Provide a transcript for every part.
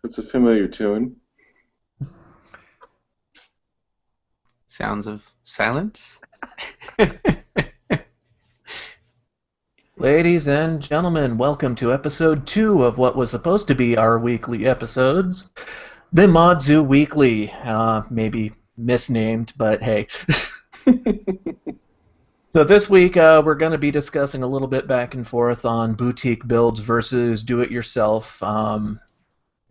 It's a familiar tune. Sounds of silence. Ladies and gentlemen, welcome to episode 2 of what was supposed to be our weekly episodes, the Mod Zoo Weekly. Maybe misnamed, but hey. So this week we're going to be discussing a little bit back and forth on boutique builds versus do-it-yourself.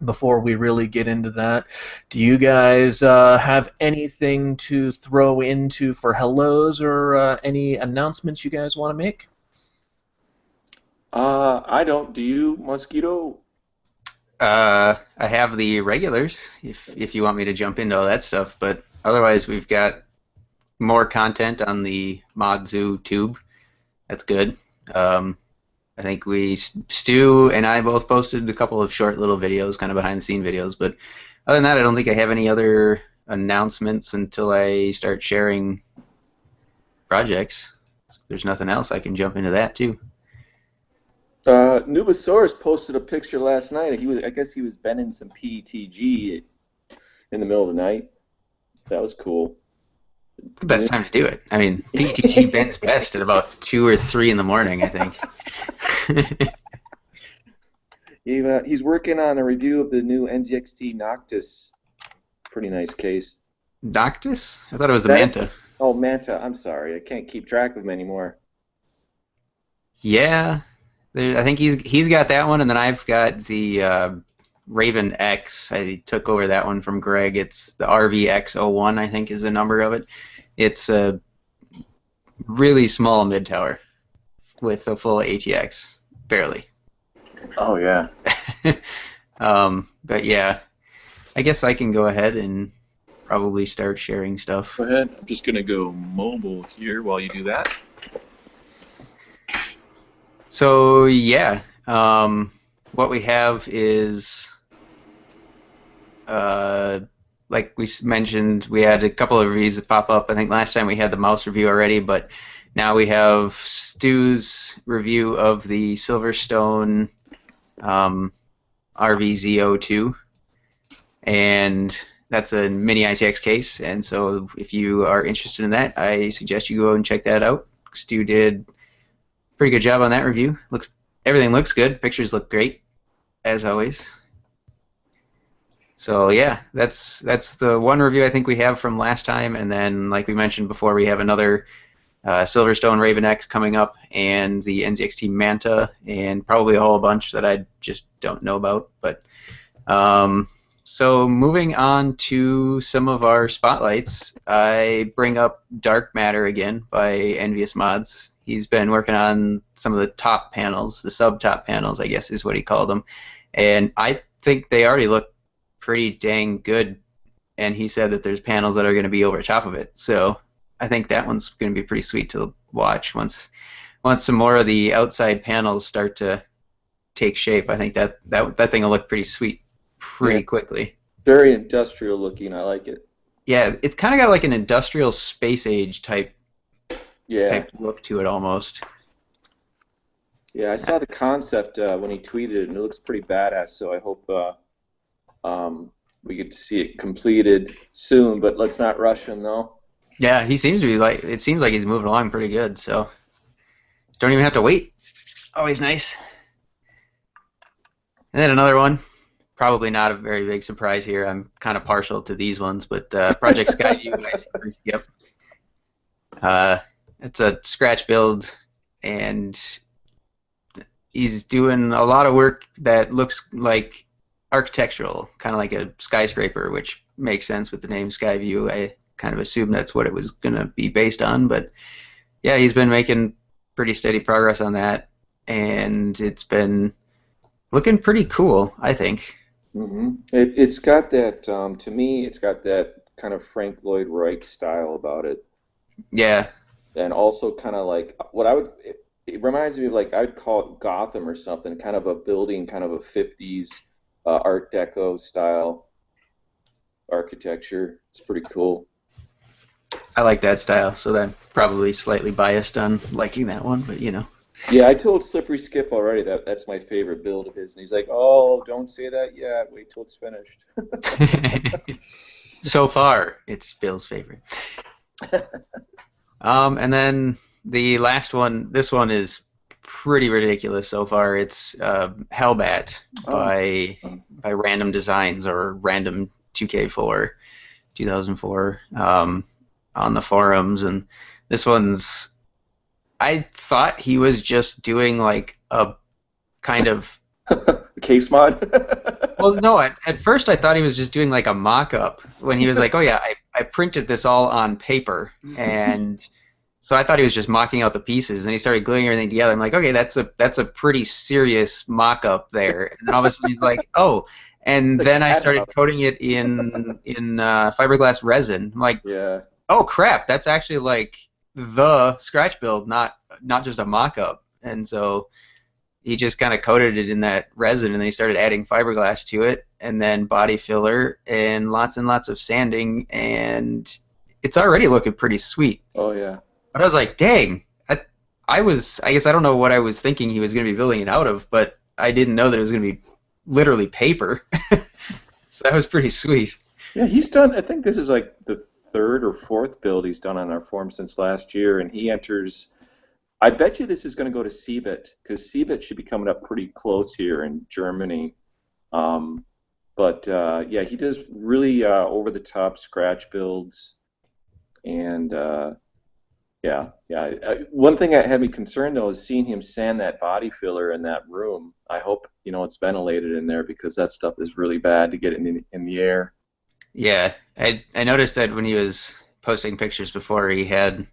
Before we really get into that, do you guys have anything to throw into for hellos or any announcements you guys want to make? I don't. Do you, Mosquito? I have the regulars, if you want me to jump into all that stuff, but otherwise we've got more content on the Mod Zoo tube. That's good. I think Stu and I both posted a couple of short little videos, kind of behind-the-scene videos, but other than that, I don't think I have any other announcements until I start sharing projects. If there's nothing else, I can jump into that too. Nubasaurus posted a picture last night. I guess he was bending some PETG in the middle of the night. That was cool. The best time to do it. I mean, PETG bends best at about 2 or 3 in the morning, I think. He's working on a review of the new NZXT Noctis. Pretty nice case. Noctis? I thought it was the Manta. Oh, Manta. I'm sorry. I can't keep track of them anymore. Yeah. I think he's got that one, and then I've got the Raven X. I took over that one from Greg. It's the RVX01, I think is the number of it. It's a really small mid-tower with a full ATX, barely. Oh, yeah. But yeah, I guess I can go ahead and probably start sharing stuff. Go ahead. I'm just going to go mobile here while you do that. So yeah, what we have is, like we mentioned, we had a couple of reviews that pop up. I think last time we had the mouse review already, but now we have Stu's review of the Silverstone RVZ02, and that's a mini ITX case. And so if you are interested in that, I suggest you go and check that out. Stu did pretty good job on that review. Everything looks good. Pictures look great, as always. So yeah, that's the one review I think we have from last time, and then like we mentioned before, we have another Silverstone Raven X coming up, and the NZXT Manta, and probably a whole bunch that I just don't know about. But so moving on to some of our spotlights, I bring up Dark Matter again by Envious Mods. He's been working on some of the top panels, the sub-top panels, I guess is what he called them. And I think they already look pretty dang good. And he said that there's panels that are going to be over top of it. So I think that one's going to be pretty sweet to watch once some more of the outside panels start to take shape. I think that thing will look pretty sweet pretty quickly. Very industrial looking. I like it. Yeah, it's kind of got like an industrial space age type look to it almost. Yeah, I saw the concept when he tweeted it, and it looks pretty badass. So I hope we get to see it completed soon. But let's not rush him, though. Yeah, he seems to be like. It seems like he's moving along pretty good. So don't even have to wait. Always nice. And then another one. Probably not a very big surprise here. I'm kind of partial to these ones, but Project Skyview. Yep. It's a scratch build, and he's doing a lot of work that looks like architectural, kind of like a skyscraper, which makes sense with the name Skyview. I kind of assumed that's what it was going to be based on, but yeah, he's been making pretty steady progress on that, and it's been looking pretty cool, I think. Mm-hmm. It's got that, to me, it's got that kind of Frank Lloyd Wright style about it. Yeah. And also kind of like, it reminds me of like, I would call it Gotham or something, kind of a building, kind of a 50s Art Deco style architecture. It's pretty cool. I like that style, so I'm probably slightly biased on liking that one, but you know. Yeah, I told Slippery Skip already that that's my favorite build of his, and he's like, "Oh, don't say that yet. Wait till it's finished." So far, it's Bill's favorite. And then the last one, this one is pretty ridiculous so far. It's Hellbat Oh, by Random Designs or Random 2K4 2004 on the forums, and this one's. I thought he was just doing like a kind of. case mod. Well, no, at first I thought he was just doing like a mock-up when he was like, oh yeah, I printed this all on paper, and so I thought he was just mocking out the pieces, and then he started gluing everything together. I'm like, okay, that's a pretty serious mock-up there. And then all of a sudden he's like, oh, and The then I cat started house. coating it in fiberglass resin. I'm like, Yeah. oh crap, that's actually like the scratch build, not just a mock-up. And so he just kind of coated it in that resin, and then he started adding fiberglass to it, and then body filler, and lots of sanding, and it's already looking pretty sweet. Oh yeah. But I was like, dang, I guess I don't know what I was thinking he was going to be building it out of, but I didn't know that it was going to be literally paper. So that was pretty sweet. Yeah, he's done. I think this is like the third or fourth build he's done on our forum since last year, and he enters. I bet you this is going to go to CeBIT because CeBIT should be coming up pretty close here in Germany. Um, but yeah, he does really over-the-top scratch builds, and yeah. One thing that had me concerned though is seeing him sand that body filler in that room. I hope it's ventilated in there because that stuff is really bad to get in the air. Yeah, I noticed that when he was posting pictures before, he had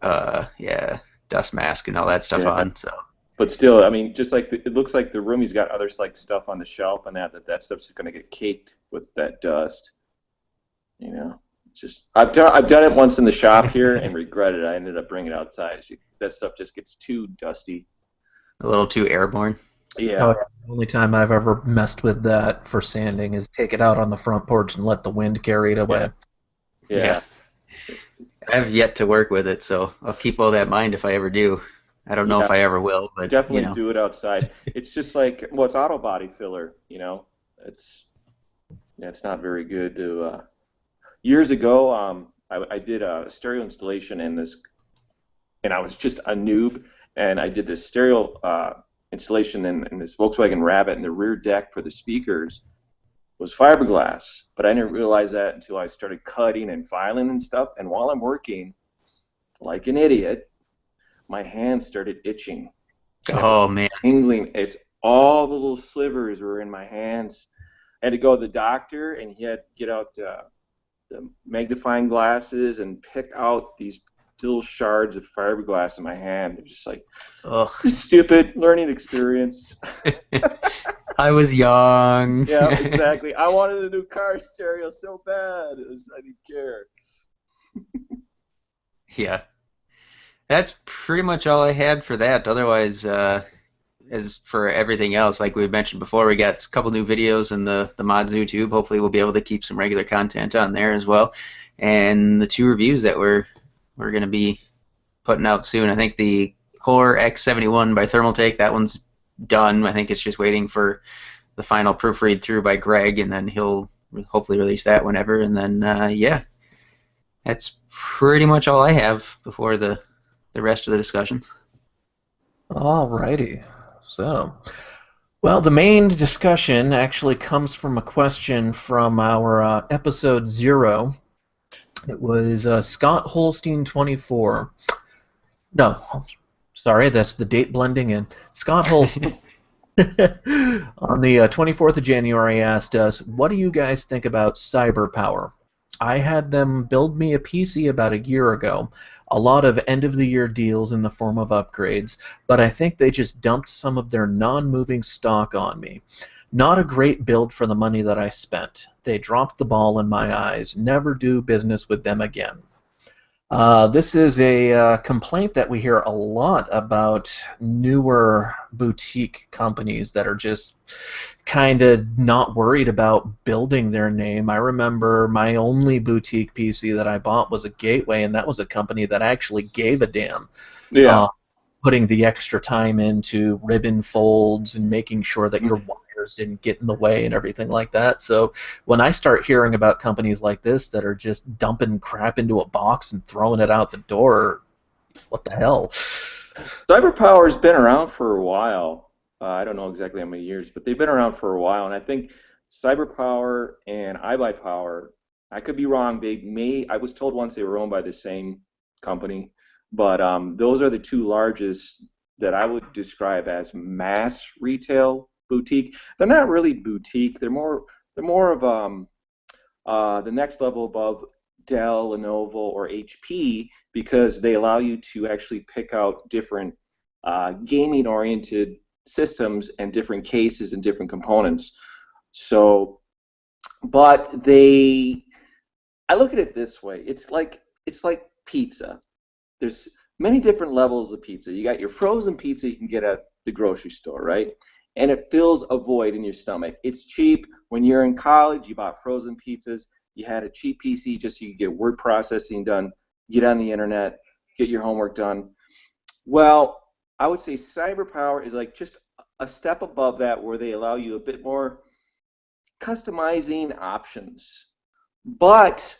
yeah, dust mask and all that stuff Yeah. on. So But still, I mean, just like it looks like the room, he's got other like stuff on the shelf and that stuff's going to get caked with that dust. It's just I've done it once in the shop here and regretted it. I ended up bringing it outside. That stuff just gets too dusty. a little too airborne. Oh, Yeah, yeah. The only time I've ever messed with that for sanding is take it out on the front porch and let the wind carry it yeah, away. Yeah, yeah. I have yet to work with it, so I'll keep all that in mind if I ever do. I don't know Yeah, if I ever will, but definitely do it outside. It's just like, well, it's auto body filler. It's yeah, it's not very good to. Years ago, I did a stereo installation and I was just a noob, and I did this stereo installation in this Volkswagen Rabbit, and the rear deck for the speakers was fiberglass, but I didn't realize that until I started cutting and filing and stuff. And while I'm working, like an idiot, my hands started itching and it was oh man, tingling. It's all the little slivers were in my hands. I had to go to the doctor, and he had to get out the magnifying glasses and pick out these little shards of fiberglass in my hand. It was just like, ugh. this is stupid learning experience. I was young. Yeah, exactly. I wanted a new car stereo so bad. I didn't care. Yeah, that's pretty much all I had for that. Otherwise, as for everything else, like we mentioned before, we got a couple new videos in the Mods YouTube. Hopefully, we'll be able to keep some regular content on there as well, and the 2 reviews that we're going to be putting out soon. I think the Core X71 by Thermaltake, that one's done. I think it's just waiting for the final proofread through by Greg, and then he'll hopefully release that whenever. And then yeah, that's pretty much all I have before the rest of the discussions. Alrighty. So, well, the main discussion actually comes from a question from our episode 0. It was Scott Holstein 24. No, sorry, that's the date blending in. Scott Holstein on the 24th of January asked us, what do you guys think about cyber power? I had them build me a PC about a year ago. A lot of end-of-the-year deals in the form of upgrades, but I think they just dumped some of their non-moving stock on me. Not a great build for the money that I spent. They dropped the ball in my eyes. Never do business with them again. This is a complaint that we hear a lot about newer boutique companies that are just kind of not worried about building their name. I remember my only boutique PC that I bought was a Gateway, and that was a company that actually gave a damn. Yeah. Uh, putting the extra time into ribbon folds and making sure that your wires didn't get in the way and everything like that. So when I start hearing about companies like this that are just dumping crap into a box and throwing it out the door, what the hell? Cyber power's been around for a while. I don't know exactly how many years, but they've been around for a while. And I think cyber power and iBuyPower, I could be wrong. They may. I was told once they were owned by the same company, but those are the two largest that I would describe as mass retail boutique. They're not really boutique. They're more of the next level above Dell, Lenovo, or HP because they allow you to actually pick out different gaming-oriented systems and different cases and different components. So, but I look at it this way. It's like pizza. There's many different levels of pizza. You got your frozen pizza you can get at the grocery store, right? And it fills a void in your stomach. It's cheap. When you're in college, you bought frozen pizzas. You had a cheap PC just so you could get word processing done, get on the internet, get your homework done. Well, I would say cyber power is like just a step above that where they allow you a bit more customizing options. But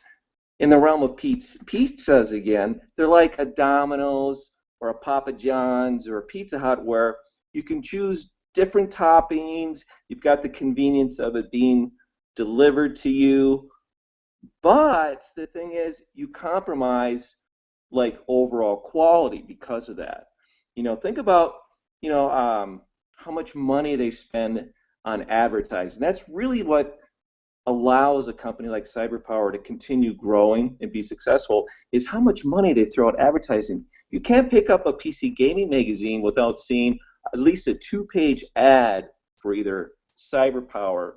in the realm of pizzas again, they're like a Domino's or a Papa John's or a Pizza Hut where you can choose different toppings. You've got the convenience of it being delivered to you. But the thing is, you compromise like overall quality because of that. Think about how much money they spend on advertising. That's really what allows a company like CyberPower to continue growing and be successful is how much money they throw at advertising. You can't pick up a PC gaming magazine without seeing at least a two-page ad for either CyberPower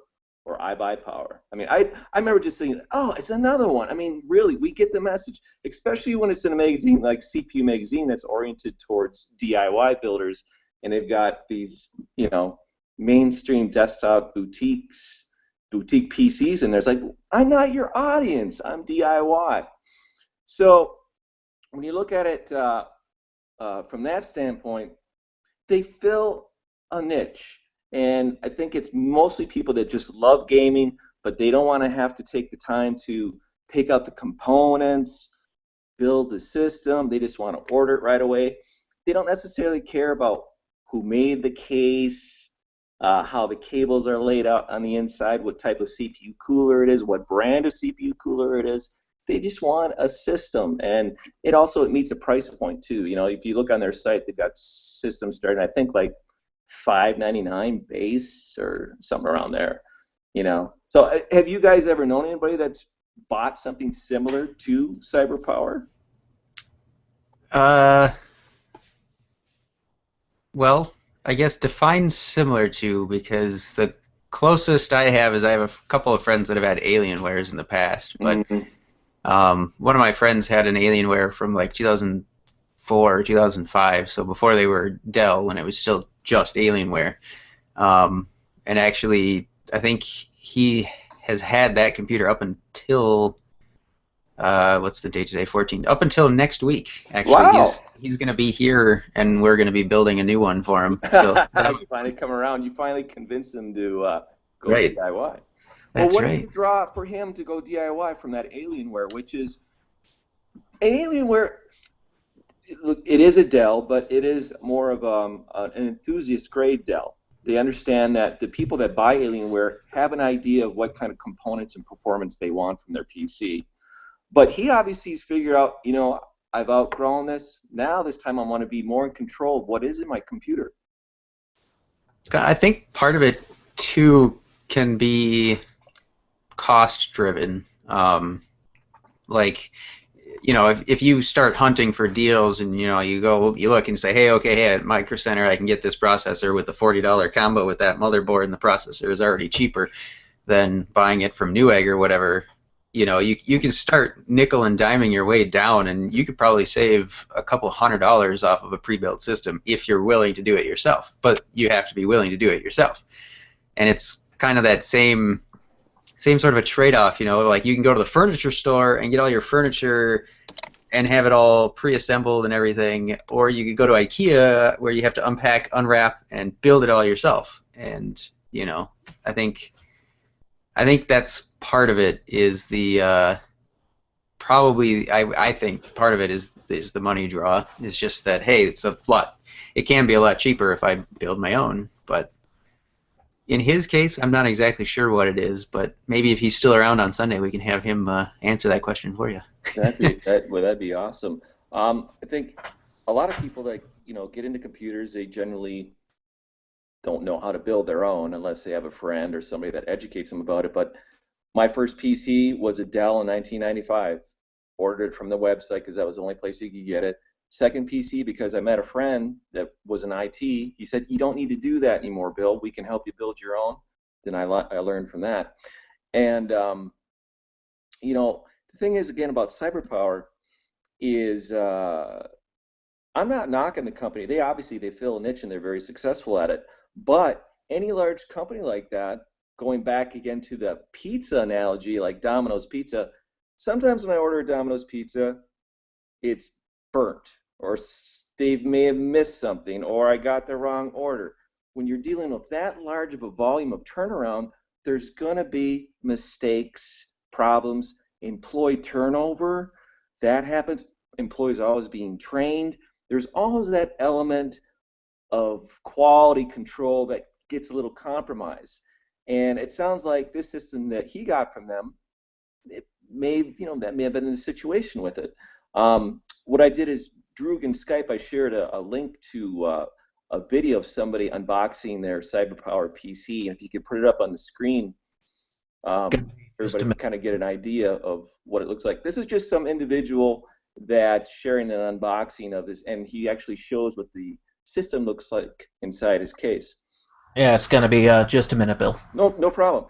or iBuyPower. I mean, I remember just thinking, oh, it's another one. I mean, really, we get the message, especially when it's in a magazine like CPU Magazine that's oriented towards DIY builders, and they've got these, mainstream desktop boutique PCs, and there's like, I'm not your audience, I'm DIY. So when you look at it from that standpoint, they fill a niche. And I think it's mostly people that just love gaming, but they don't want to have to take the time to pick out the components, build the system. They just want to order it right away. They don't necessarily care about who made the case, how the cables are laid out on the inside, what type of CPU cooler it is, what brand of CPU cooler it is. They just want a system, and it meets a price point too. If you look on their site, they've got systems starting, I think, like $5.99 base or something around there. So have you guys ever known anybody that's bought something similar to CyberPower? Well, I guess define similar to, because the closest I have is I have a couple of friends that have had Alienwares in the past, but one of my friends had an Alienware from like 2004 or 2005, so before they were Dell, when it was still just Alienware. And actually, I think he has had that computer up until what's the date today? 14. Up until next week. Actually, wow. He's going to be here, and we're going to be building a new one for him. So That's finally come around. You finally convinced him to go right. DIY. That's what right. is the draw for him to go DIY from that Alienware, which is an Alienware? Look, it is a Dell, but it is more of an enthusiast-grade Dell. They understand that the people that buy Alienware have an idea of what kind of components and performance they want from their PC. But he obviously has figured out, I've outgrown this. Now this time I want to be more in control of what is in my computer. I think part of it, too, can be cost-driven. If you start hunting for deals and you look and say, hey, at Micro Center I can get this processor with a $40 combo with that motherboard, and the processor is already cheaper than buying it from Newegg or whatever. You can start nickel and diming your way down, and you could probably save a couple $100 off of a pre-built system if you're willing to do it yourself. But you have to be willing to do it yourself, and it's kind of that same sort of a trade-off. Like you can go to the furniture store and get all your furniture and have it all pre-assembled and everything, or you could go to IKEA where you have to unpack, unwrap, and build it all yourself. And I think that's part of it is the probably I think part of it is the money draw. It's just that hey, it can be a lot cheaper if I build my own, but in his case, I'm not exactly sure what it is, but maybe if he's still around on Sunday, we can have him answer that question for you. That'd be awesome. I think a lot of people that get into computers, they generally don't know how to build their own unless they have a friend or somebody that educates them about it. But my first PC was a Dell in 1995. Ordered it from the website because that was the only place you could get it. Second PC because I met a friend that was in IT. He said, "You don't need to do that anymore, Bill. We can help you build your own." Then I learned from that. And the thing is, again, about CyberPower is I'm not knocking the company. They fill a niche and they're very successful at it. But any large company like that, going back again to the pizza analogy, like Domino's Pizza, sometimes when I order a Domino's Pizza, it's burnt, or they may have missed something, or I got the wrong order. When you're dealing with that large of a volume of turnaround, there's going to be mistakes, problems, employee turnover. That happens. Employees are always being trained. There's always that element of quality control that gets a little compromised. And it sounds like this system that he got from them, that may have been the situation with it. What I did is, Droog in Skype, I shared a link to a video of somebody unboxing their CyberPower PC, and if you could put it up on the screen, everybody can kind of get an idea of what it looks like. This is just some individual that's sharing an unboxing of this, and he actually shows what the system looks like inside his case. Yeah, it's going to be just a minute, Bill. No problem.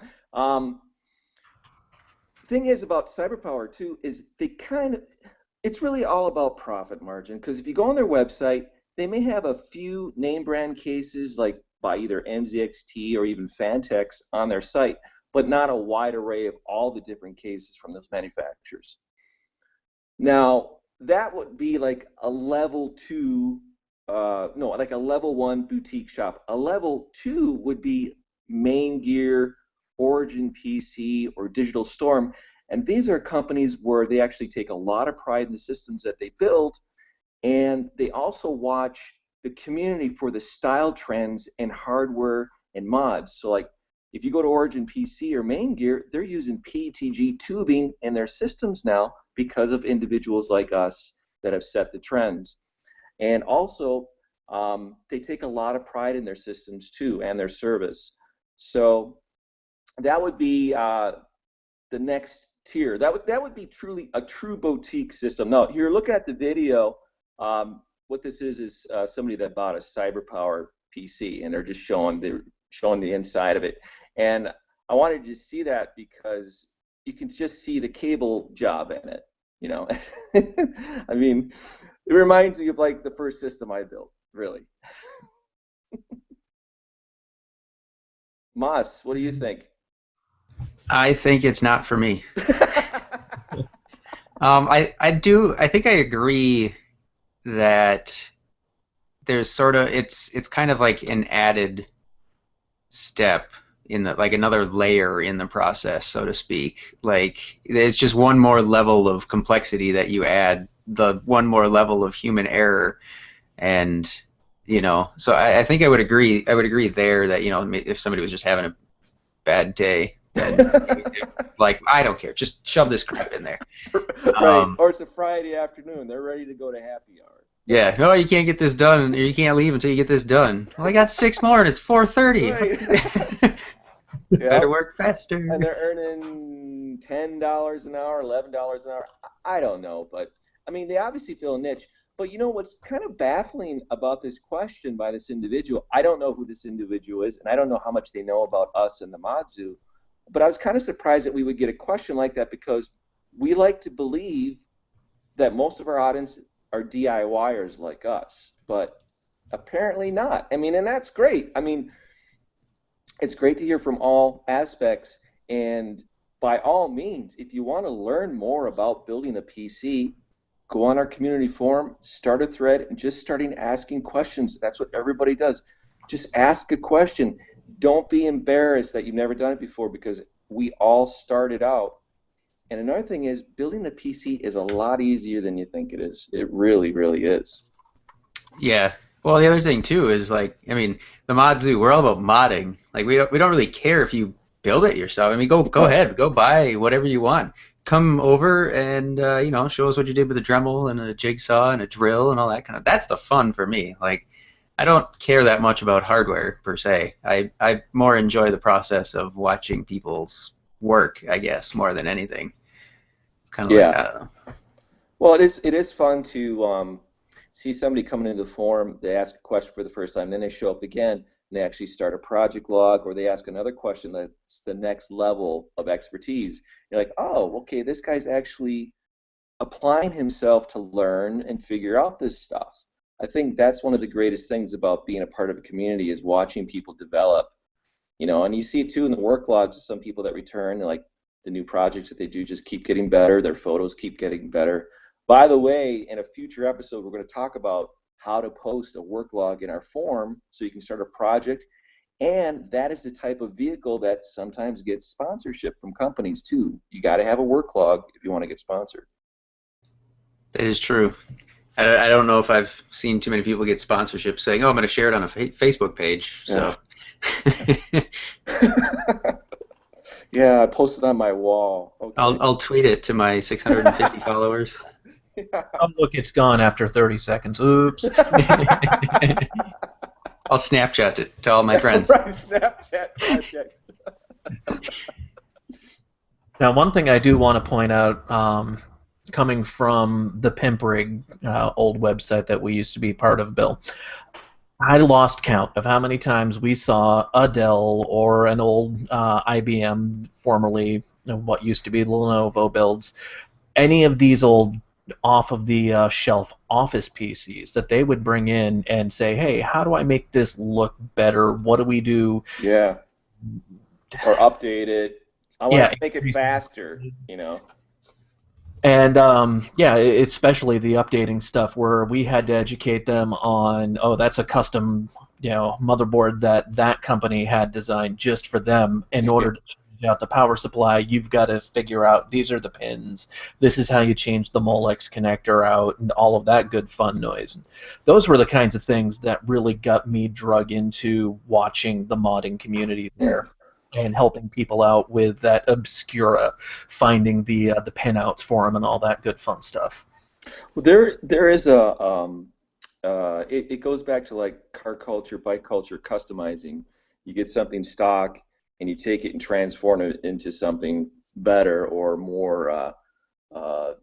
Thing is about CyberPower too is it's really all about profit margin, because if you go on their website, they may have a few name brand cases like by either NZXT or even Fantex on their site, but not a wide array of all the different cases from those manufacturers. Now, that would be like a level 2, like a level 1 boutique shop. A level 2 would be Main Gear, Origin PC, or Digital Storm, and these are companies where they actually take a lot of pride in the systems that they build, and they also watch the community for the style trends and hardware and mods. So like if you go to Origin PC or Main Gear, they're using PETG tubing in their systems now because of individuals like us that have set the trends. And also, they take a lot of pride in their systems too and their service. So that would be the next tier. That would be truly a true boutique system. Now, you're looking at the video. What this is somebody that bought a CyberPower PC, and they're just showing the inside of it. And I wanted to see that because you can just see the cable job in it. I mean, it reminds me of like the first system I built, really. Moss, what do you think? I think it's not for me. I think I agree that there's sort of it's kind of like an added step in like another layer in the process, so to speak. Like it's just one more level of complexity that you add, the one more level of human error, and so I think I would agree there that if somebody was just having a bad day, then like I don't care, just shove this crap in there. Right, or it's a Friday afternoon, they're ready to go to happy hour. Yeah, no, you can't get this done, or you can't leave until you get this done. Well, I got 6 more and it's 4:30. Right. Better work faster. And they're earning $10 an hour, $11 an hour. I don't know, but I mean, they obviously feel a niche. But what's kind of baffling about this question by this individual, I don't know who this individual is, and I don't know how much they know about us and the Modzu, but I was kind of surprised that we would get a question like that, because we like to believe that most of our audience are DIYers like us, but apparently not. I mean, and that's great. I mean, it's great to hear from all aspects, and by all means, if you want to learn more about building a PC, go on our community forum, start a thread, and just starting asking questions. That's what everybody does. Just ask a question. Don't be embarrassed that you've never done it before, because we all started out. And another thing is, building a PC is a lot easier than you think it is. It really, really is. Yeah. Well, the other thing too is like, I mean, the Mod Zoo, we're all about modding. Like we don't really care if you build it yourself. I mean, go ahead, go buy whatever you want. Come over and show us what you did with a Dremel and a jigsaw and a drill and all that kind of. That's the fun for me. Like, I don't care that much about hardware per se. I more enjoy the process of watching people's work, I guess, more than anything. It's kind of like, Yeah. I don't know. Well, it is fun to see somebody coming into the forum. They ask a question for the first time, then they show up again, and they actually start a project log, or they ask another question that's the next level of expertise. You're like, oh, okay, this guy's actually applying himself to learn and figure out this stuff. I think that's one of the greatest things about being a part of a community, is watching people develop. And you see it too in the work logs of some people that return, like the new projects that they do just keep getting better. Their photos keep getting better. By the way, in a future episode, we're going to talk about how to post a work log in our forum so you can start a project. And that is the type of vehicle that sometimes gets sponsorship from companies too. You got to have a work log if you want to get sponsored. That is true. I don't know if I've seen too many people get sponsorship saying, "Oh, I'm going to share it on a Facebook page." So. Yeah, I posted on my wall. Okay. I'll tweet it to my 650 followers. Yeah. Oh, look, it's gone after 30 seconds. Oops. I'll Snapchat it to all my friends. Right, Snapchat project. Now, one thing I do want to point out, coming from the Pimp Rig old website that we used to be part of, Bill, I lost count of how many times we saw a Dell or an old IBM, formerly what used to be Lenovo builds, any of these old off-of-the-shelf office PCs that they would bring in and say, hey, how do I make this look better? What do we do? Yeah. Or update it. I want to make it faster, And especially the updating stuff where we had to educate them on, oh, that's a custom, motherboard that company had designed just for them. In order to change out the power supply, you've got to figure out these are the pins. This is how you change the Molex connector out, and all of that good fun noise. And those were the kinds of things that really got me drug into watching the modding community there. And helping people out with that Obscura, finding the pinouts for them and all that good fun stuff. Well, there is it goes back to like car culture, bike culture, customizing. You get something stock and you take it and transform it into something better or more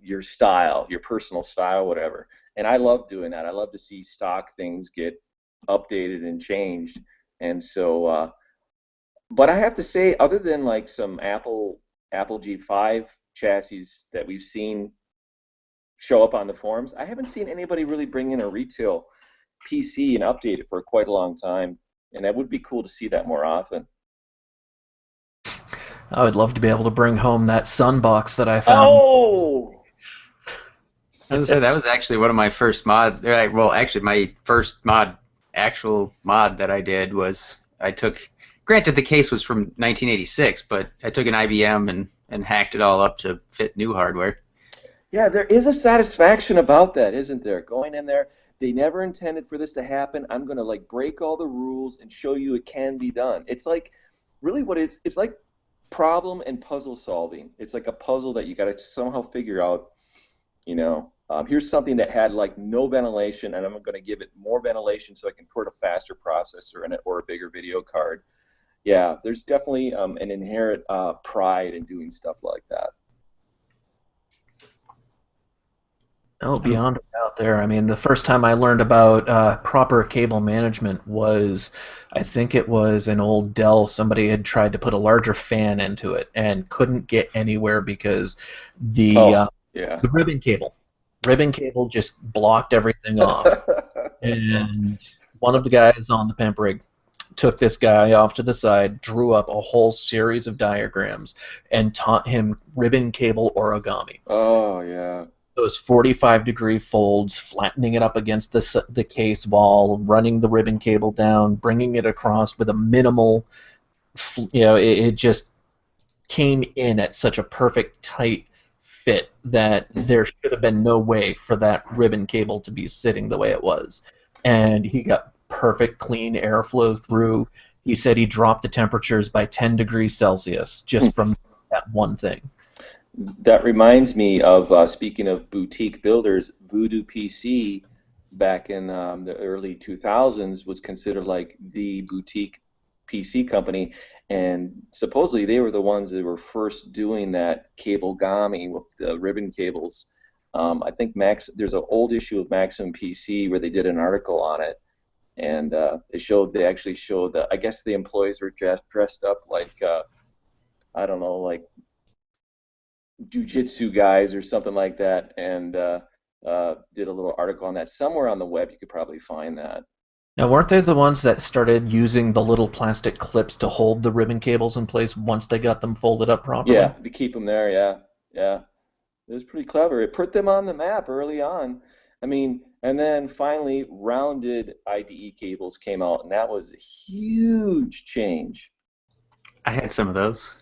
your style, your personal style, whatever. And I love doing that. I love to see stock things get updated and changed. And so. But I have to say, other than like some Apple G5 chassis that we've seen show up on the forums, I haven't seen anybody really bring in a retail PC and update it for quite a long time. And that would be cool to see that more often. I would love to be able to bring home that Sunbox that I found. Oh! I was gonna say, that was actually one of my first mod. Well, actually, my first actual mod that I did was I took. Granted, the case was from 1986, but I took an IBM and hacked it all up to fit new hardware. Yeah, there is a satisfaction about that, isn't there? Going in there, they never intended for this to happen. I'm going to like break all the rules and show you it can be done. It's like really what it's like problem and puzzle solving. It's like a puzzle that you got to somehow figure out, here's something that had like no ventilation, and I'm going to give it more ventilation so I can put a faster processor in it or a bigger video card. Yeah, there's definitely an inherent pride in doing stuff like that. Oh, beyond out there. I mean, the first time I learned about proper cable management was, I think it was an old Dell. Somebody had tried to put a larger fan into it and couldn't get anywhere because the ribbon cable just blocked everything off. And one of the guys on the Pimp Rig took this guy off to the side, drew up a whole series of diagrams, and taught him ribbon cable origami. Oh, yeah. those 45-degree folds, flattening it up against the case wall, running the ribbon cable down, bringing it across with a minimal, it just came in at such a perfect tight fit that there should have been no way for that ribbon cable to be sitting the way it was. And he got perfect clean airflow through. He said he dropped the temperatures by 10 degrees Celsius just from that one thing. That reminds me of, speaking of boutique builders, Voodoo PC back in the early 2000s was considered like the boutique PC company, and supposedly they were the ones that were first doing that cablegami with the ribbon cables. I think there's an old issue of Maximum PC where they did an article on it, and they actually showed that, I guess the employees were dressed up like I don't know, like jujitsu guys or something like that, and did a little article on that. Somewhere on the web you could probably find that. Now, weren't they the ones that started using the little plastic clips to hold the ribbon cables in place once they got them folded up properly? Yeah, to keep them there, yeah. Yeah. It was pretty clever. It put them on the map early on. I mean, and then finally rounded IDE cables came out, and that was a huge change. I had some of those.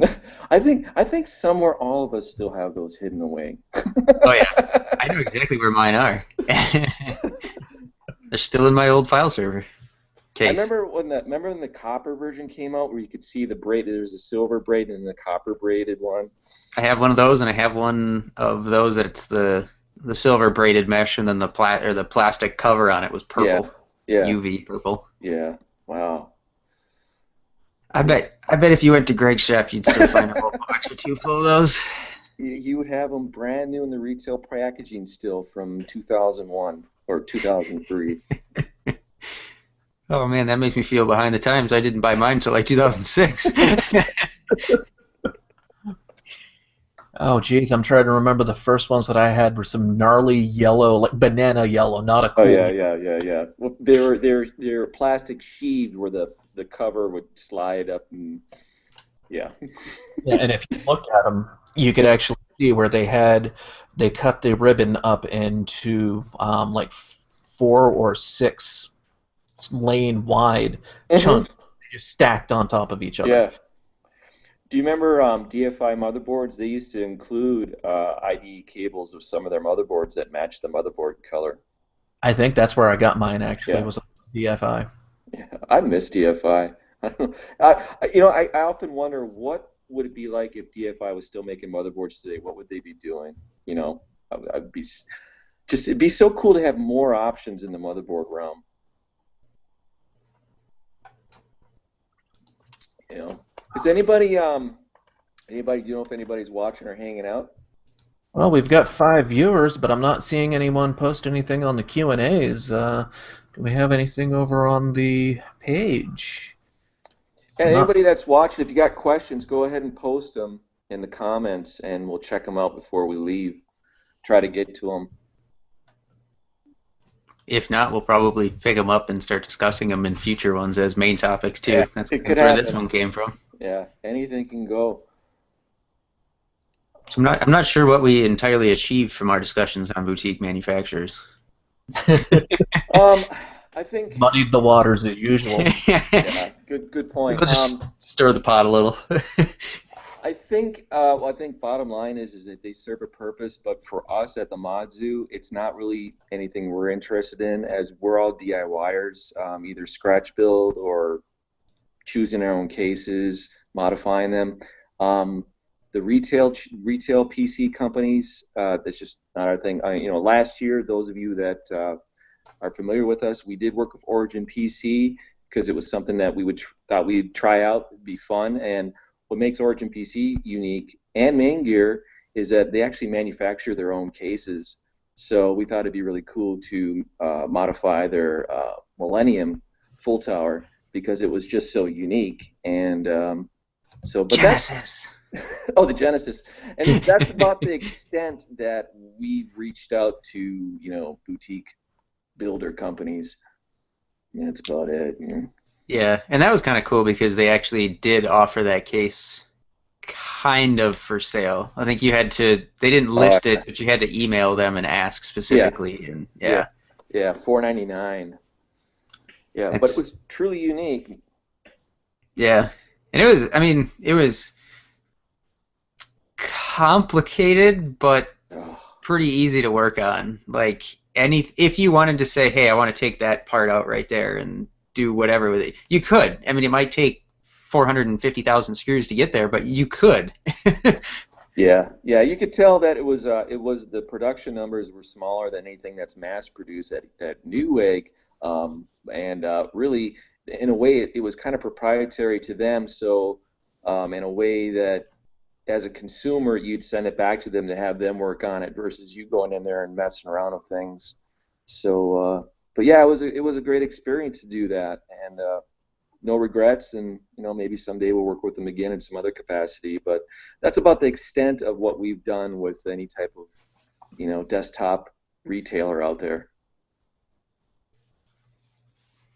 I think somewhere all of us still have those hidden away. Oh yeah, I know exactly where mine are. They're still in my old file server case. I remember when the copper version came out, where you could see the braid. There was a silver braid and the copper braided one. I have one of those, and I have one of those that's the silver braided mesh, and then the plastic cover on it was purple. Yeah. UV purple. Yeah. Wow. I bet if you went to Greg's shop, you'd still find a whole box or two full of those. You would have them brand new in the retail packaging still from 2001 or 2003. Oh man, that makes me feel behind the times. I didn't buy mine until like 2006. Oh, geez, I'm trying to remember the first ones that I had were some gnarly yellow, like banana yellow, not a cool. Oh yeah. Well, they're plastic sheathed where the cover would slide up and yeah. Yeah, and if you looked at them, you could actually see where they cut the ribbon up into like 4 or 6 lane wide chunks, just stacked on top of each other. Yeah. Do you remember DFI motherboards? They used to include IDE cables of some of their motherboards that matched the motherboard color. I think that's where I got mine actually. Yeah. Was DFI. Yeah, I miss DFI. I don't know. I often wonder what would it be like if DFI was still making motherboards today. What would they be doing? It'd be so cool to have more options in the motherboard realm. Is anybody do you know if anybody's watching or hanging out? Well, we've got 5 viewers, but I'm not seeing anyone post anything on the Q&As. Do we have anything over on the page? And anybody that's watching, if you got questions, go ahead and post them in the comments, and we'll check them out before we leave. Try to get to them. If not, we'll probably pick them up and start discussing them in future ones as main topics too. Yeah, that's where happen. This one came from. Yeah, anything can go. So I'm not sure what we entirely achieved from our discussions on boutique manufacturers. I think muddied the waters as usual. Yeah, good point. We'll just stir the pot a little. I think bottom line is that they serve a purpose, but for us at the Mod Zoo, it's not really anything we're interested in, as we're all DIYers, either scratch build or choosing our own cases, modifying them. The retail PC companies, that's just not our thing. Last year, those of you that are familiar with us, we did work with Origin PC because it was something that we thought we'd try out, it'd be fun. And what makes Origin PC unique and Main Gear is that they actually manufacture their own cases. So we thought it'd be really cool to modify their Millennium full tower because it was just so unique. And but Genesis. Oh, the Genesis. And that's about the extent that we've reached out to, boutique builder companies. Yeah, that's about it. Yeah, and that was kind of cool because they actually did offer that case kind of for sale. I think you had to. They didn't Oh, list it, but you had to email them and ask yeah, specifically. And yeah, yeah, yeah, 4.99. Yeah, but it it's was truly unique. yeah, and it was. I mean, it was complicated, but Oh, pretty easy to work on. Like any, if you wanted to say, hey, I want to take that part out right there and do whatever with it, you could. I mean, it might take 450,000 screws to get there, but you could. yeah, yeah. You could tell that it was the production numbers were smaller than anything that's mass produced at Newegg, and really, in a way, it was kind of proprietary to them. So, in a way that as a consumer, you'd send it back to them to have them work on it versus you going in there and messing around with things. So, but yeah, it was a great experience to do that, and no regrets. And maybe someday we'll work with them again in some other capacity. But that's about the extent of what we've done with any type of desktop retailer out there.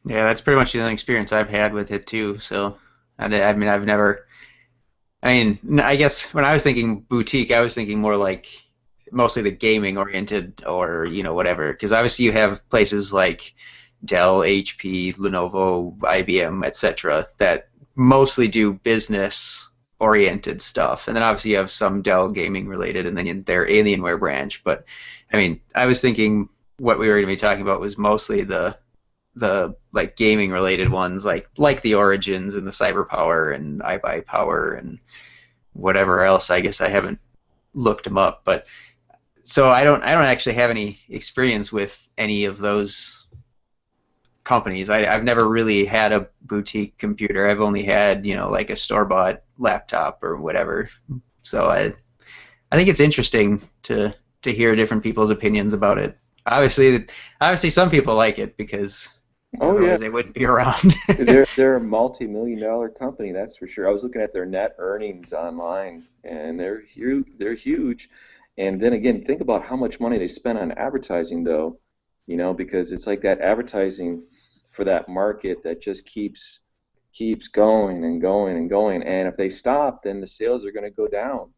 Yeah, that's pretty much the only experience I've had with it too. So, I mean, I've never. I mean, I guess when I was thinking boutique, I was thinking more like mostly the gaming oriented or whatever. Because obviously you have places like Dell, HP, Lenovo, IBM, etc. that mostly do business oriented stuff. And then obviously you have some Dell gaming related and then their Alienware branch. But I mean, I was thinking what we were going to be talking about was mostly the like gaming related ones like the Origins and the CyberPower and iBuyPower and whatever else. I guess I haven't looked them up, but so I don't actually have any experience with any of those companies. I've never really had a boutique computer. I've only had like a store bought laptop or whatever. So I think it's interesting to hear different people's opinions about it. Obviously some people like it because Oh yeah, otherwise they wouldn't be around. they're a multi-million-dollar company, that's for sure. I was looking at their net earnings online, and they're huge. They're huge. And then again, think about how much money they spend on advertising, though. Because it's like that advertising for that market that just keeps going and going and going. And if they stop, then the sales are going to go down.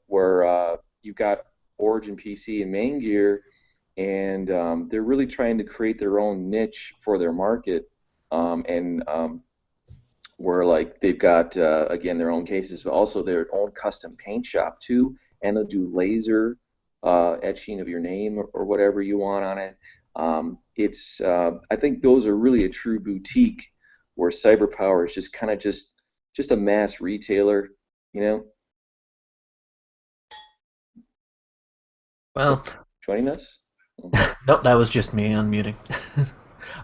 Where you've got Origin PC and Main Gear, and they're really trying to create their own niche for their market, and where like they've got again their own cases, but also their own custom paint shop too, and they'll do laser etching of your name or whatever you want on it. It's I think those are really a true boutique, where CyberPower is just kind of just a mass retailer, you know. So Well, joining us. nope, that was just me unmuting.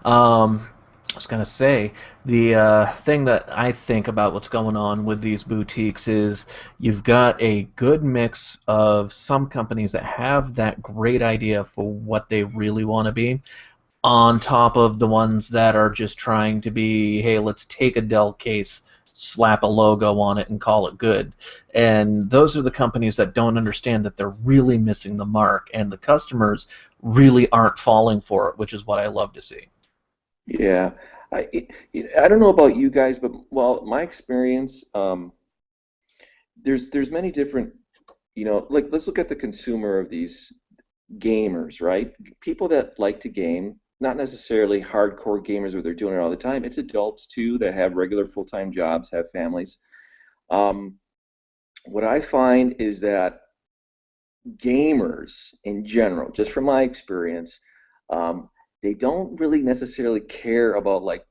I was gonna say the thing that I think about what's going on with these boutiques is you've got a good mix of some companies that have that great idea for what they really want to be, on top of the ones that are just trying to be, hey, let's take a Dell case, slap a logo on it, and call it good. And those are the companies that don't understand that they're really missing the mark, and the customers really aren't falling for it, which is what I love to see. Yeah, I don't know about you guys, but well, my experience, there's many different, like let's look at the consumer of these gamers, right? People that like to game, not necessarily hardcore gamers where they're doing it all the time. It's adults too that have regular full-time jobs, have families. Um, what I find is that gamers in general, just from my experience, um, they don't really necessarily care about like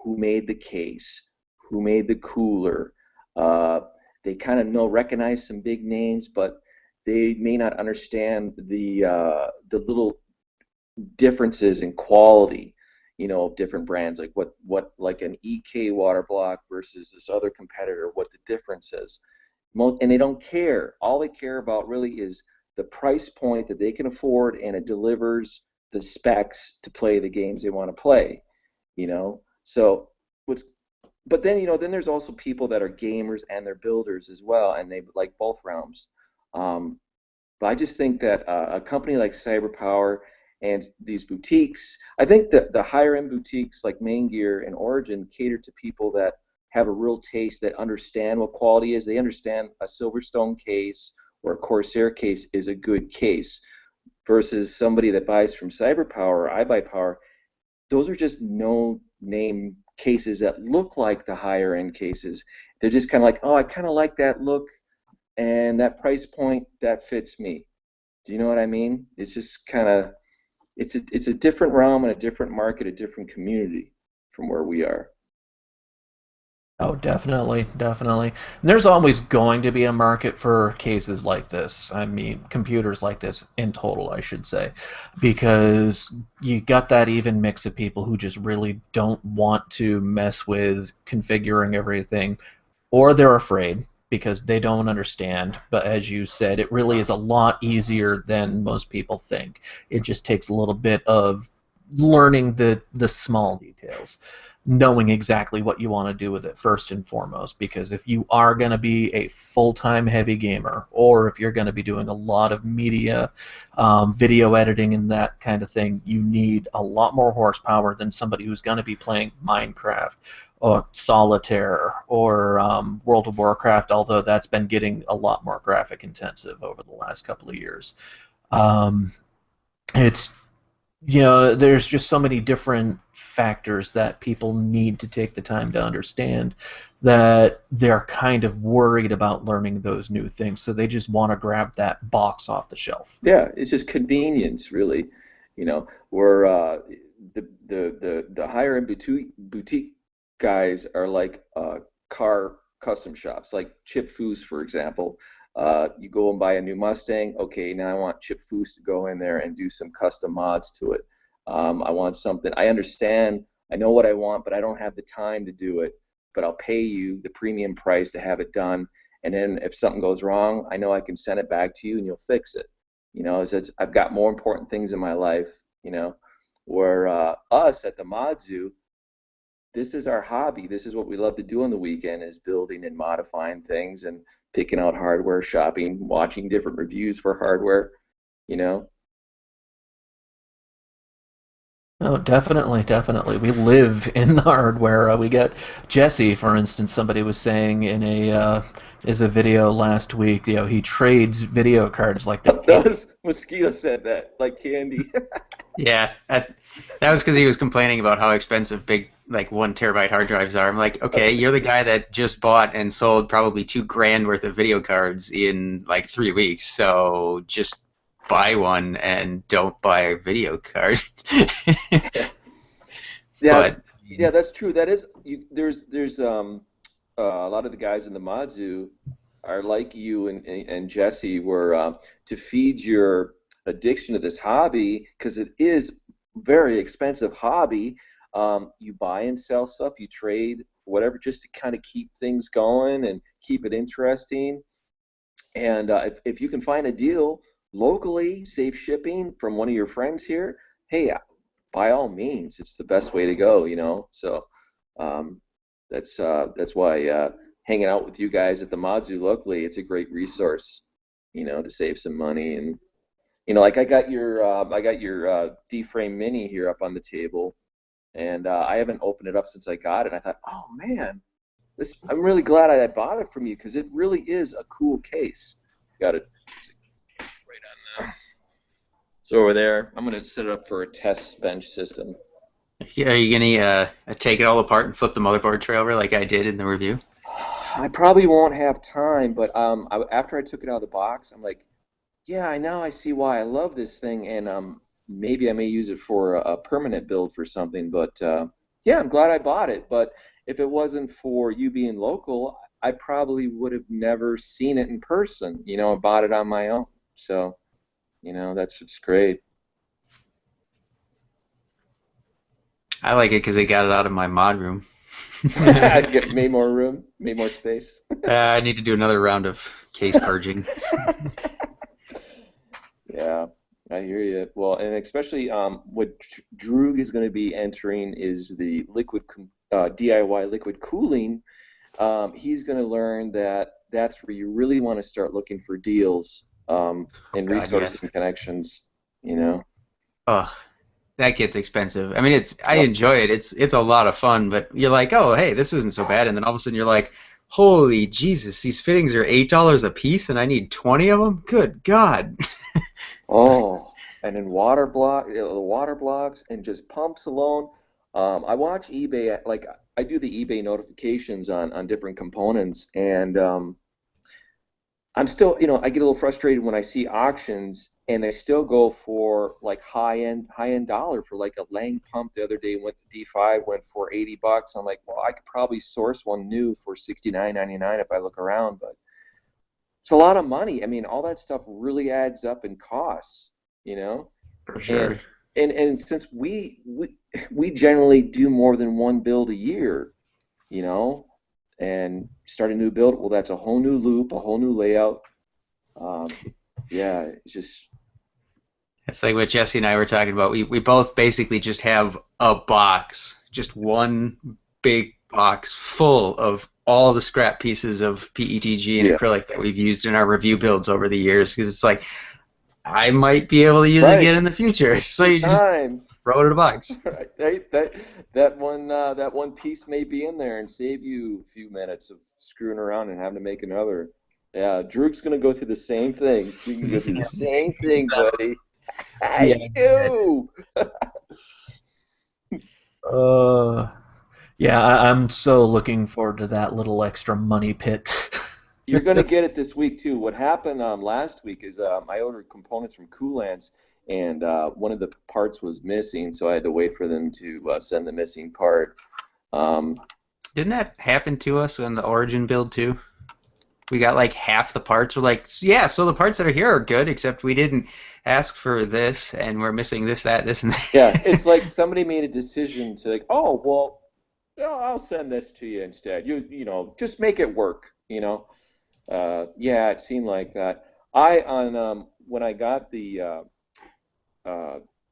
who made the case, who made the cooler. Uh, they kind of recognize some big names, but they may not understand the little differences in quality, of different brands, like what like an EK water block versus this other competitor, what the difference is. And they don't care. All they care about really is the price point that they can afford, and it delivers the specs to play the games they want to play. So what's but then then there's also people that are gamers and they're builders as well, and they like both realms. Um, but I just think that a company like CyberPower and these boutiques, I think that the higher end boutiques like Main Gear and Origin cater to people that have a real taste, that understand what quality is. They understand a Silverstone case or a Corsair case is a good case versus somebody that buys from CyberPower or iBuyPower. Those are just no name cases that look like the higher end cases. They're just kind of like, oh, I kind of like that look and that price point, that fits me. Do you know what I mean? It's just kind of, it's a different realm and a different market, a different community from where we are. Oh, definitely, definitely. And there's always going to be a market for cases like this. I mean, computers like this in total, I should say, because you got that even mix of people who just really don't want to mess with configuring everything, or they're afraid because they don't understand. But as you said, it really is a lot easier than most people think. It just takes a little bit of learning the small details, knowing exactly what you want to do with it first and foremost. Because if you are going to be a full-time heavy gamer, or if you're going to be doing a lot of media, video editing and that kind of thing, you need a lot more horsepower than somebody who's going to be playing Minecraft or Solitaire or World of Warcraft, although that's been getting a lot more graphic intensive over the last couple of years. Um, it's there's just so many different factors that people need to take the time to understand that they're kind of worried about learning those new things, so they just want to grab that box off the shelf. Yeah, it's just convenience, really. Where the higher end boutique guys are like car custom shops, like Chip Foose, for example. You go and buy a new Mustang. Okay, now I want Chip Foose to go in there and do some custom mods to it. I want something. I understand. I know what I want, but I don't have the time to do it. But I'll pay you the premium price to have it done. And then if something goes wrong, I know I can send it back to you and you'll fix it. I've got more important things in my life. Where us at the Mod Zoo, this is our hobby. This is what we love to do on the weekend, is building and modifying things and picking out hardware, shopping, watching different reviews for hardware, you know. Oh, definitely, definitely. We live in the hardware. We got Jesse, for instance. Somebody was saying in a video last week. He trades video cards like they're That candy. was Mosquito said that, like candy. Yeah, that was because he was complaining about how expensive big, like 1 terabyte hard drives are. I'm like, okay, you're the guy that just bought and sold probably 2 grand worth of video cards in like 3 weeks. So just buy one and don't buy a video card. Yeah, But I yeah, mean, that's true. That is, there's a lot of the guys in the Mod Zoo are like you and Jesse, were to feed your addiction to this hobby, because it is very expensive hobby. You buy and sell stuff, you trade, whatever, just to kind of keep things going and keep it interesting. And if you can find a deal locally, safe shipping from one of your friends here, hey, by all means, it's the best way to go. So um, that's why hanging out with you guys at the Mod Zoo locally, it's a great resource, to save some money. And like I got your D-frame Mini here up on the table, and I haven't opened it up since I got it. And I thought, oh man, I'm really glad I bought it from you, because it really is a cool case. Got it right on now. So over there, I'm gonna set it up for a test bench system. yeah, are you gonna take it all apart and flip the motherboard tray over like I did in the review? I probably won't have time, but after I took it out of the box, I'm like, yeah, I see why I love this thing, and maybe I may use it for a permanent build for something. But yeah, I'm glad I bought it. But if it wasn't for you being local, I probably would have never seen it in person. I bought it on my own. So, that's what's great. I like it because it got it out of my mod room. Get made more room, made more space. I need to do another round of case purging. Yeah, I hear you. Well, and especially what Droog is going to be entering is the DIY liquid cooling. He's going to learn that that's where you really want to start looking for deals Oh and God, yes. resources and connections. You know. Ugh. that gets expensive. I mean, I Yep. enjoy it. It's a lot of fun, but you're like, oh, hey, this isn't so bad, and then all of a sudden you're like, holy Jesus, these fittings are $8 a piece, and I need 20 of them. Good God. It's like, Oh, and then the water blocks, and just pumps alone. I watch eBay, like I do the eBay notifications on different components, and I'm still, I get a little frustrated when I see auctions and they still go for like high end dollar for like a Lang pump the other day went D5 went for $80. I'm like, well, I could probably source one new for 69.99 if I look around, but it's a lot of money. I mean, all that stuff really adds up in costs, you know? for And sure. and since we generally do more than one build a year, you know, and start a new build, well, that's a whole new loop, a whole new layout. Um, yeah, it's just It's like what Jesse and I were talking about. We both basically just have a box, just one big box full of all the scrap pieces of PETG and yeah, acrylic that we've used in our review builds over the years because it's like I might be able to use it right. again in the future. So In you just time, throw it in a box. right? That one piece may be in there and save you a few minutes of screwing around and having to make another. Yeah, Drew's gonna go through the same thing. You can go through the same thing, buddy. Yeah. I do. Uh, yeah, I'm so looking forward to that little extra money pit. You're going to get it this week too. What happened last week is I ordered components from Coolants, and one of the parts was missing, so I had to wait for them to send the missing part. Um, Didn't that happen to us in the Origin build too? We got like half the parts. We're like, yeah, so the parts that are here are good, except we didn't ask for this, and we're missing this, that, this, and yeah, it's that. like somebody made a decision to like, oh well, I'll send this to you instead. Just make it work. Yeah, it seemed like that. I on when I got uh,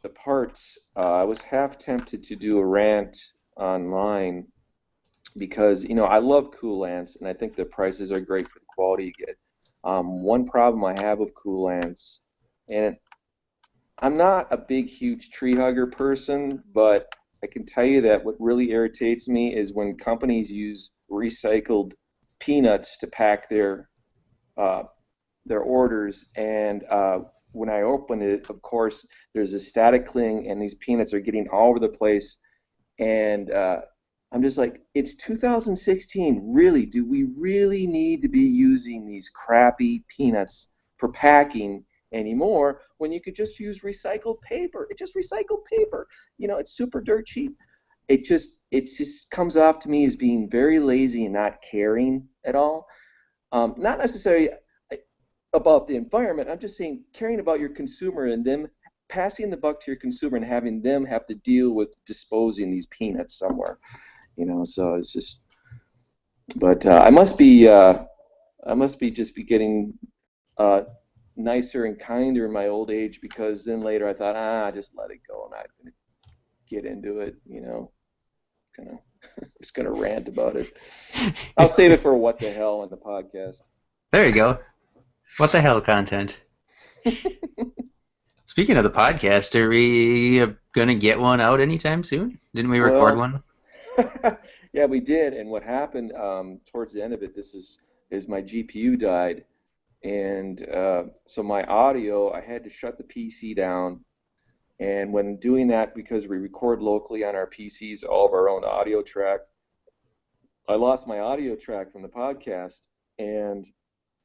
the parts, I was half tempted to do a rant online because I love Coolants and I think the prices are great for the quality you get. One problem I have with Coolants, and I'm not a big, huge tree hugger person, but I can tell you that what really irritates me is when companies use recycled peanuts to pack uh, their orders, and when I open it, of course, there's a static cling, and these peanuts are getting all over the place, and I'm just like, it's 2016. Really, do we really need to be using these crappy peanuts for packing anymore when you could just use recycled paper? It's just recycled paper. It's super dirt cheap. It just comes off to me as being very lazy and not caring at all. Not necessarily about the environment. I'm just saying caring about your consumer and them passing the buck to your consumer and having them have to deal with disposing these peanuts somewhere. So it's just. But I must be just be getting uh, nicer and kinder in my old age because then later I thought, just let it go. I'm not gonna get into it. Gonna just gonna rant about it. I'll save it for what the hell on the podcast. There you go. What the hell content? Speaking of the podcast, are we going to get one out anytime soon? Didn't we record Well, one? yeah, we did. And what happened towards the end of it, this is my GPU died, and so my audio, I had to shut the PC down. And when doing that, because we record locally on our PCs, all of our own audio track, I lost my audio track from the podcast. And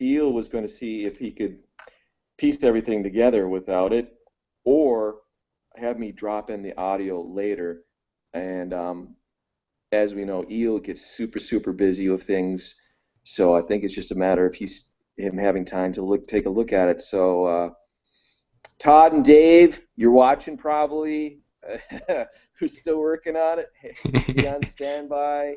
Eel was going to see if he could piece everything together without it, or have me drop in the audio later. And as we know, Eel gets super, super busy with things. So I think it's just a matter of him having time to take a look at it. So Todd and Dave, you're watching probably. Who's still working on it? Be on standby.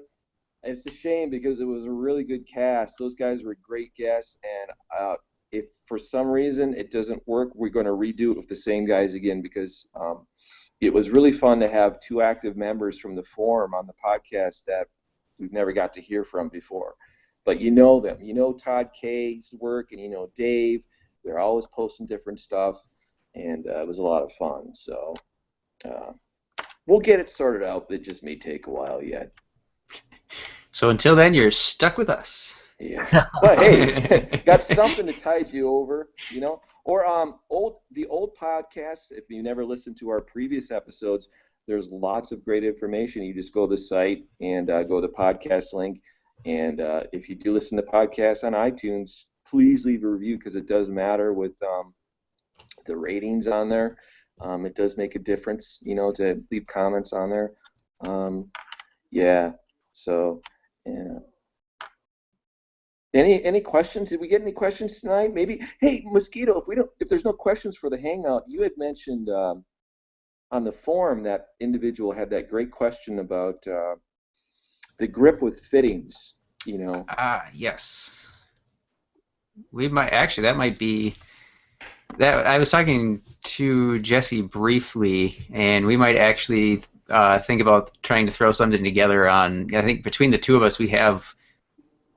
It's a shame because it was a really good cast. Those guys were great guests, and if for some reason it doesn't work, we're going to redo it with the same guys again because it was really fun to have two active members from the forum on the podcast that we've never got to hear from before. But you know them. You know Todd K's work, and you know Dave. They're always posting different stuff, and it was a lot of fun. So uh, we'll get it sorted out. It just may take a while yet. So until then, you're stuck with us. Yeah, but hey, got something to tide you over, you know. Or the old podcasts. If you never listened to our previous episodes, there's lots of great information. You just go to the site and go to the podcast link. And if you do listen to podcasts on iTunes, please leave a review because it does matter with the ratings on there. It does make a difference, you know, to leave comments on there. Yeah. So, yeah. Any questions? Did we get any questions tonight? Maybe. Hey, Mosquito, if there's no questions for the Hangout, you had mentioned on the forum that individual had that great question about the grip with fittings. You know. Yes. We might actually. That might be. That I was talking to Jesse briefly, and we might actually think about trying to throw something together on. I think between the two of us, we have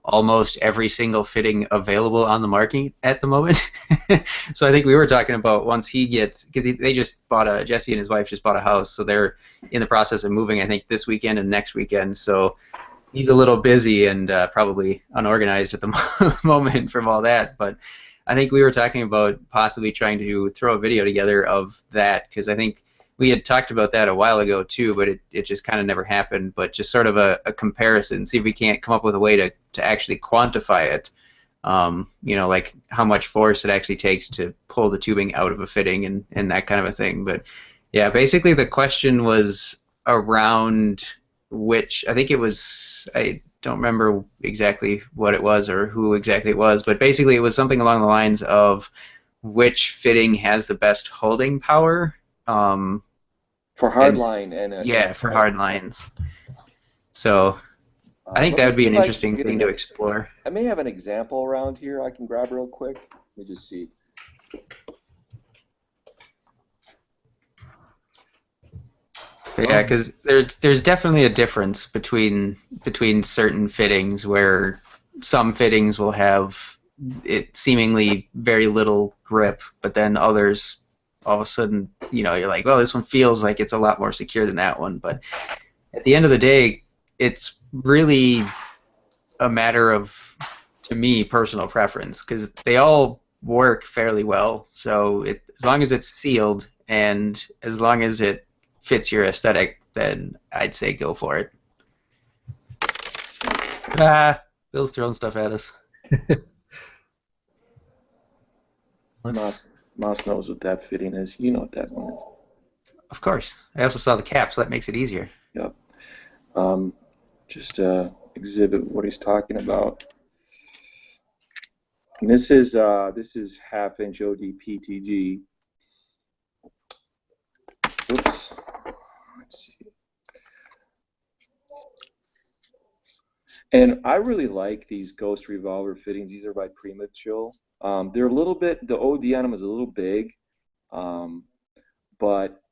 almost every single fitting available on the market at the moment. So I think we were talking about once he gets, because they just bought Jesse and his wife just bought a house, so they're in the process of moving, I think, this weekend and next weekend. So he's a little busy and probably unorganized at the moment from all that. But I think we were talking about possibly trying to throw a video together of that, because I think we had talked about that a while ago too, but it just kind of never happened. But just sort of a comparison, see if we can't come up with a way to actually quantify it. You know, like how much force it actually takes to pull the tubing out of a fitting and that kind of a thing. But yeah, basically the question was around which, I think it was, I don't remember exactly what it was or who exactly it was, but basically it was something along the lines of which fitting has the best holding power. For hardline Yeah, for hard lines. So I think let that me would be see an if I can interesting get thing to explore. I may have an example around here I can grab real quick. Let me just see. But yeah, because there's definitely a difference between certain fittings where some fittings will have it seemingly very little grip, but then others all of a sudden, you know, you're like, well, this one feels like it's a lot more secure than that one. But at the end of the day, it's really a matter of, to me, personal preference, because they all work fairly well. So as long as it's sealed and as long as it fits your aesthetic, then I'd say go for it. Bill's throwing stuff at us. Moss knows what that fitting is. You know what that one is. Of course. I also saw the cap, so that makes it easier. Yep. Just exhibit what he's talking about. And this is half-inch ODPTG. Oops. Let's see. And I really like these Ghost Revolver fittings. These are by Prima Chill. They're a little bit, the OD on them is a little big, but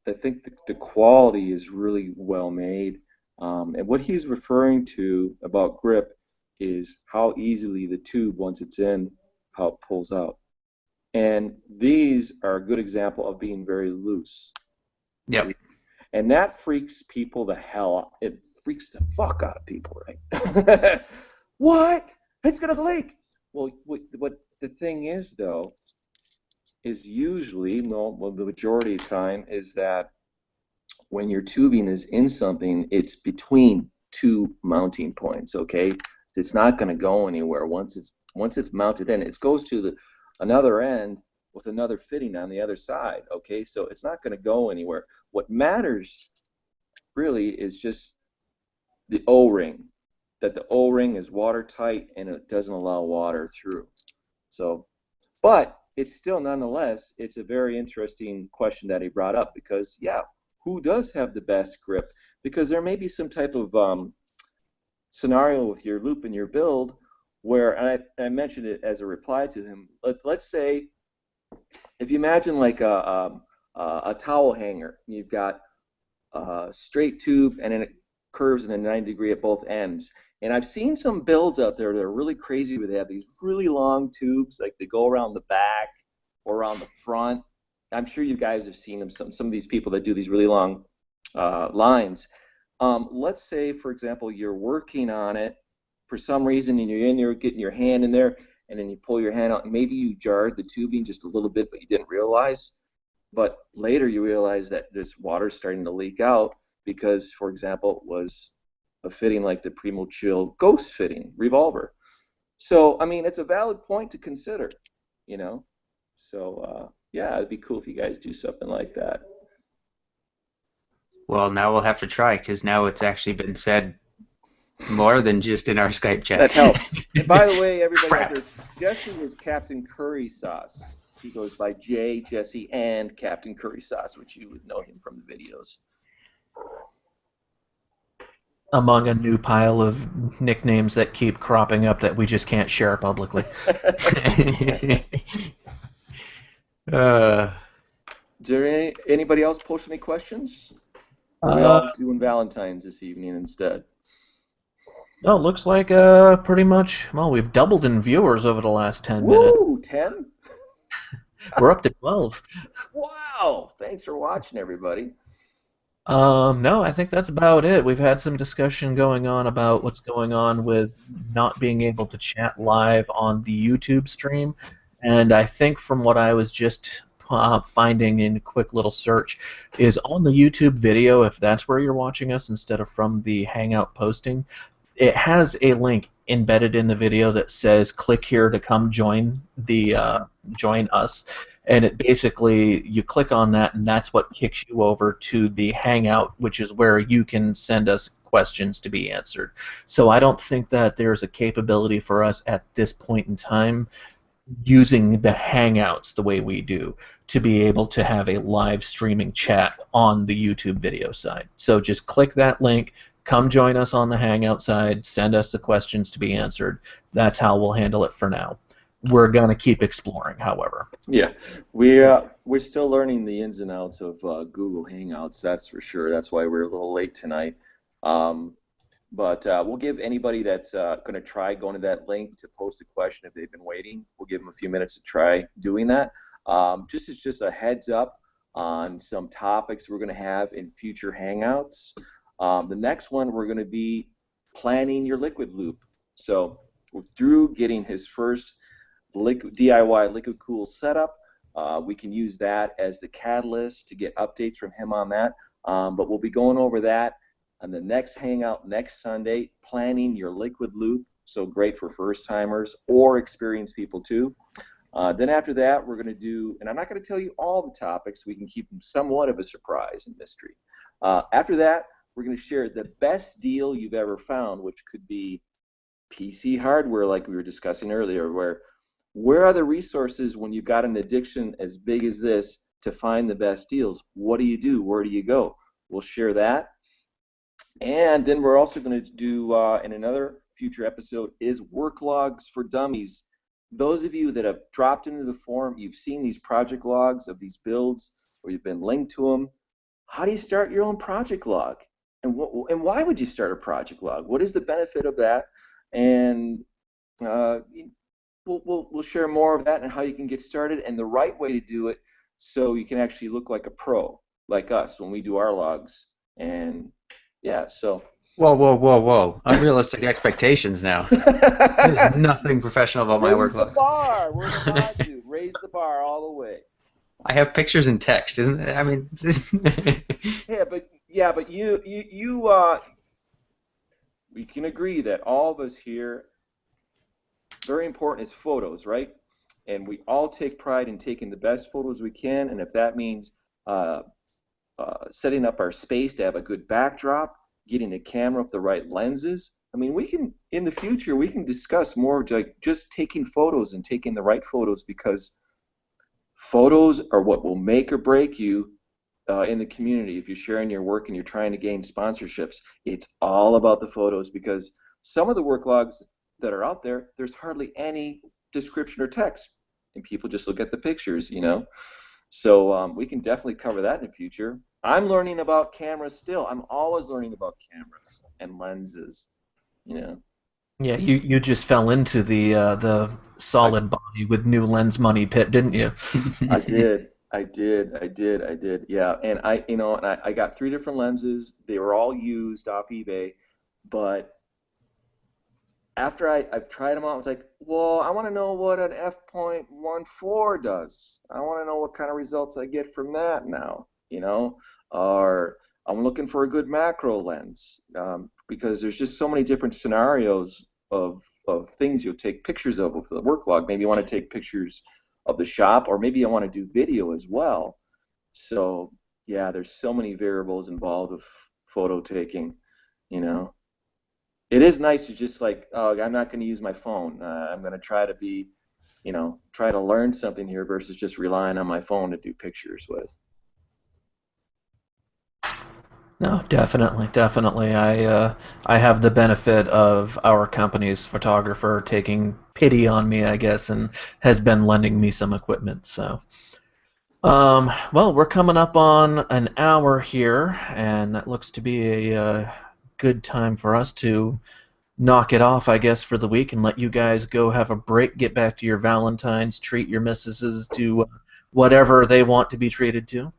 I think the quality is really well made. And what he's referring to about grip is how easily the tube, once it's in, how it pulls out. And these are a good example of being very loose. Yep. And that freaks people the hell out. It freaks the fuck out of people, right? What? It's going to leak. Well, what the thing is, though, is usually, well, the majority of the time, is that when your tubing is in something, it's between two mounting points, okay? It's not going to go anywhere. Once it's mounted in, it goes to another end with another fitting on the other side, okay? So it's not going to go anywhere. What matters really is just the O-ring, that the O-ring is watertight and it doesn't allow water through. So, but it's still, nonetheless, it's a very interesting question that he brought up because, yeah, who does have the best grip? Because there may be some type of scenario with your loop and your build where, I mentioned it as a reply to him, let's say, if you imagine like a towel hanger, you've got a straight tube and then it curves in a 90-degree at both ends. And I've seen some builds out there that are really crazy where they have these really long tubes, like they go around the back or around the front. I'm sure you guys have seen them. Some of these people that do these really long lines. Let's say, for example, you're working on it for some reason, and you're in there getting your hand in there, and then you pull your hand out, and maybe you jarred the tubing just a little bit, but you didn't realize. But later you realize that this water's starting to leak out because, for example, it was a fitting like the Primo Chill Ghost fitting revolver. So, I mean, it's a valid point to consider, you know. So, yeah, it'd be cool if you guys do something like that. Well, now we'll have to try because now it's actually been said more than just in our Skype chat. That helps. And by the way, everybody out Crap. there, Jesse is Captain Curry Sauce. He goes by Jay, Jesse, and Captain Curry Sauce, which you would know him from the videos. Among a new pile of nicknames that keep cropping up that we just can't share publicly. uh, Is there anybody else post any questions? Or are we all doing Valentine's this evening instead? No, it looks like pretty much, well, we've doubled in viewers over the last 10 minutes. Woo! 10? We're up to 12. Wow! Thanks for watching, everybody. No, I think that's about it. We've had some discussion going on about what's going on with not being able to chat live on the YouTube stream, and I think from what I was just finding in a quick little search is on the YouTube video, if that's where you're watching us instead of from the Hangout posting, it has a link embedded in the video that says click here to come join join us, and it basically you click on that and that's what kicks you over to the Hangout, which is where you can send us questions to be answered. So I don't think that there's a capability for us at this point in time using the Hangouts the way we do to be able to have a live streaming chat on the YouTube video side. So just click that link, come join us on the Hangout side, send us the questions to be answered. That's how we'll handle it for now. We're going to keep exploring, however. Yeah, we're still learning the ins and outs of Google Hangouts, that's for sure. That's why we're a little late tonight. But we'll give anybody that's going to try going to that link to post a question if they've been waiting. We'll give them a few minutes to try doing that. Just a heads up on some topics we're going to have in future Hangouts. The next one we're going to be planning your liquid loop. So with Drew getting his first DIY liquid cool setup, we can use that as the catalyst to get updates from him on that. But we'll be going over that on the next Hangout next Sunday, planning your liquid loop. So great for first timers or experienced people too. Then after that, we're going to do, and I'm not going to tell you all the topics, we can keep them somewhat of a surprise and mystery. After that, we're going to share the best deal you've ever found, which could be PC hardware like we were discussing earlier, where are the resources when you've got an addiction as big as this to find the best deals? What do you do? Where do you go? We'll share that. And then we're also going to do, in another future episode, is work logs for dummies. Those of you that have dropped into the forum, you've seen these project logs of these builds, or you've been linked to them. How do you start your own project log? And why would you start a project log? What is the benefit of that? And we'll share more of that and how you can get started and the right way to do it so you can actually look like a pro, like us, when we do our logs. And yeah, so. Whoa. Unrealistic expectations now. There's nothing professional about my work Raise the logs. bar. We're the mod dude. Raise the bar all the way. I have pictures and text, isn't it? I mean, Yeah, but we can agree that all of us here, very important is photos, right? And we all take pride in taking the best photos we can, and if that means setting up our space to have a good backdrop, getting a camera with the right lenses. I mean, we can, in the future, we can discuss more like just taking photos and taking the right photos, because photos are what will make or break you in the community. If you're sharing your work and you're trying to gain sponsorships, it's all about the photos, because some of the work logs that are out there, there's hardly any description or text, and people just look at the pictures, you know. So we can definitely cover that in the future. I'm learning about cameras still. I'm always learning about cameras and lenses, you know. Yeah, you just fell into the solid body with new lens money pit, didn't you? I did. I did. Yeah, and I got three different lenses. They were all used off eBay, but after I've tried them out, I was like, well, I want to know what an f.14 does. I want to know what kind of results I get from that now, or I'm looking for a good macro lens because there's just so many different scenarios of things you'll take pictures of with the work log. Maybe you want to take pictures of the shop, or maybe I want to do video as well. So yeah, there's so many variables involved with photo taking, you know. It is nice to just like, oh, I'm not going to use my phone. I'm going to try to be, try to learn something here versus just relying on my phone to do pictures with. No, definitely, definitely. I have the benefit of our company's photographer taking pity on me, I guess, and has been lending me some equipment. So, well, we're coming up on an hour here, and that looks to be a good time for us to knock it off, I guess, for the week, and let you guys go have a break, get back to your Valentines, treat your missuses to whatever they want to be treated to.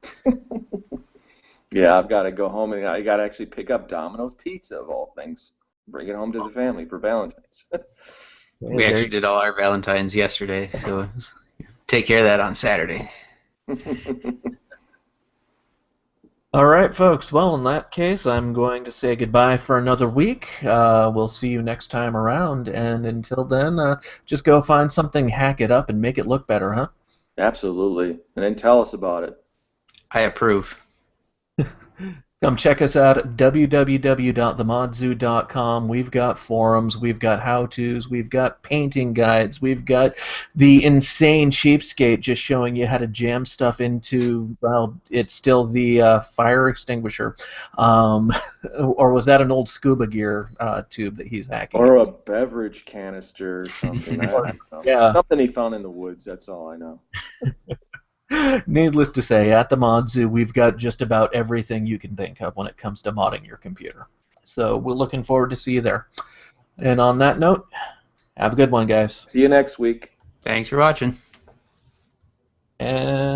Yeah, I've got to go home and I got to actually pick up Domino's pizza of all things, bring it home to the family for Valentine's. We actually did all our Valentines yesterday, so take care of that on Saturday. All right, folks. Well, in that case, I'm going to say goodbye for another week. We'll see you next time around, and until then, just go find something, hack it up, and make it look better, huh? Absolutely. And then tell us about it. I approve. Come check us out at www.themodzoo.com. We've got forums, we've got how-tos, we've got painting guides, we've got the insane cheapskate just showing you how to jam stuff into, well, it's still the fire extinguisher. Or was that an old scuba gear tube that he's hacking? Or a beverage canister or something. I don't know. Yeah. Something he found in the woods, that's all I know. Needless to say, at the Mod Zoo, we've got just about everything you can think of when it comes to modding your computer. So we're looking forward to see you there. And on that note, have a good one, guys. See you next week. Thanks for watching. And